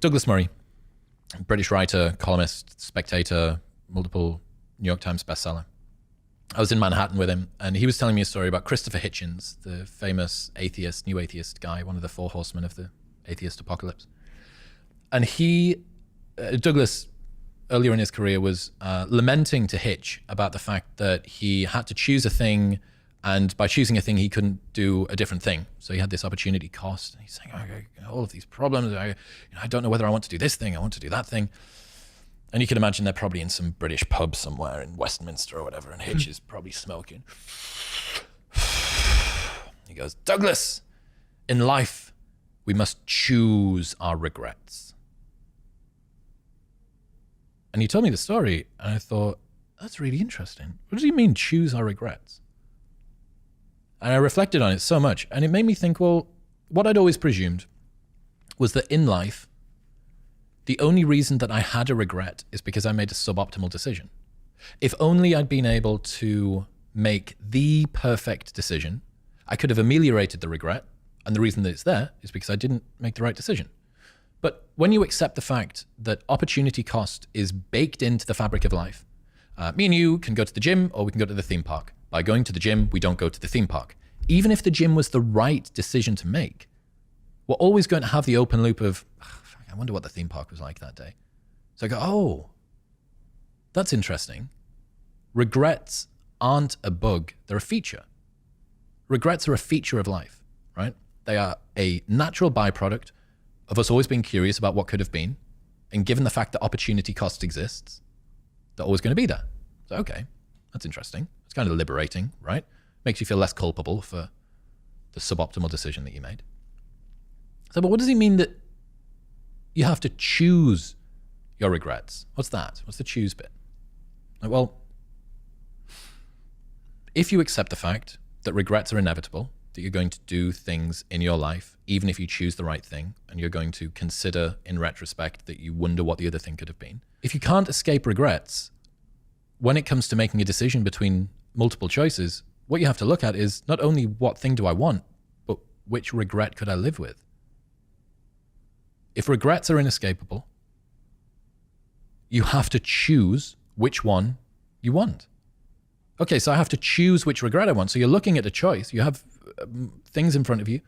Douglas Murray, British writer, columnist, Spectator, multiple New York Times bestseller. I was in Manhattan with him, and he was telling me a story about Christopher Hitchens, the famous atheist, new atheist guy, one of the four horsemen of the atheist apocalypse. And Douglas, earlier in his career, was lamenting to Hitch about the fact that he had to choose a thing, and by choosing a thing, he couldn't do a different thing. So he had this opportunity cost. And he's saying, okay, all of these problems, I don't know whether I want to do this thing, I want to do that thing. And you can imagine they're probably in some British pub somewhere in Westminster or whatever, and Hitch is probably smoking. He goes, Douglas, in life, we must choose our regrets. And he told me the story, and I thought, that's really interesting. What does he mean, choose our regrets? And I reflected on it so much, and it made me think, well, what I'd always presumed was that in life, the only reason that I had a regret is because I made a suboptimal decision. If only I'd been able to make the perfect decision, I could have ameliorated the regret, and the reason that it's there is because I didn't make the right decision. But when you accept the fact that opportunity cost is baked into the fabric of life, me and you can go to the gym or we can go to the theme park. By going to the gym, we don't go to the theme park. Even if the gym was the right decision to make, we're always going to have the open loop of, I wonder what the theme park was like that day. So I go, oh, that's interesting. Regrets aren't a bug, they're a feature. Regrets are a feature of life, right? They are a natural byproduct of us always being curious about what could have been. And given the fact that opportunity cost exists, they're always going to be there. So, okay, that's interesting. It's kind of liberating, right? Makes you feel less culpable for the suboptimal decision that you made. So, but what does he mean that you have to choose your regrets? What's that? What's the choose bit? Like, well, if you accept the fact that regrets are inevitable, that you're going to do things in your life, even if you choose the right thing, and you're going to consider in retrospect that you wonder what the other thing could have been. If you can't escape regrets, when it comes to making a decision between multiple choices, what you have to look at is not only what thing do I want, but which regret could I live with? If regrets are inescapable, you have to choose which one you want. Okay, so I have to choose which regret I want. So you're looking at a choice. You have things in front of you.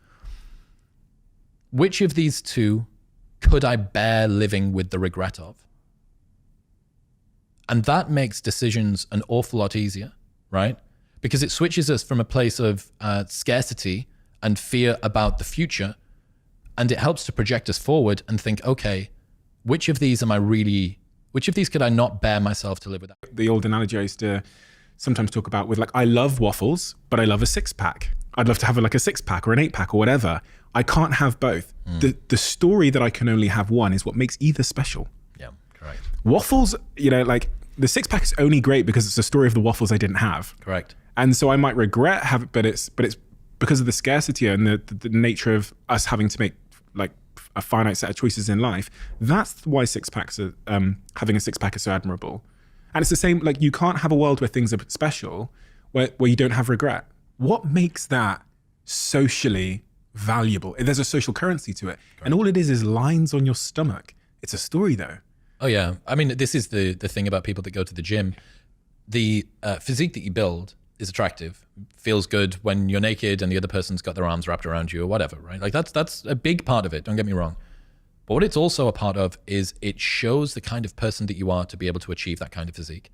Which of these two could I bear living with the regret of? And that makes decisions an awful lot easier, right? Because it switches us from a place of scarcity and fear about the future, and it helps to project us forward and think, okay, which of these could I not bear myself to live without? The old analogy I used to sometimes talk about with, like, I love waffles, but I love a 6-pack. I'd love to have like a 6-pack or an 8-pack or whatever. I can't have both. The story that I can only have one is what makes either special. Yeah, correct. Waffles, like the 6-pack is only great because it's a story of the waffles I didn't have. Correct. And so I might regret having, but it's because of the scarcity and the nature of us having to make like a finite set of choices in life. That's why 6-packs are, having a 6-pack is so admirable. And it's the same, like, you can't have a world where things are special, where you don't have regret. What makes that socially valuable? There's a social currency to it. Correct. And all it is lines on your stomach. It's a story though. Oh yeah. I mean, this is the thing about people that go to the gym. The physique that you build is attractive, feels good when you're naked and the other person's got their arms wrapped around you or whatever, right? Like that's a big part of it, don't get me wrong. But what it's also a part of is it shows the kind of person that you are to be able to achieve that kind of physique.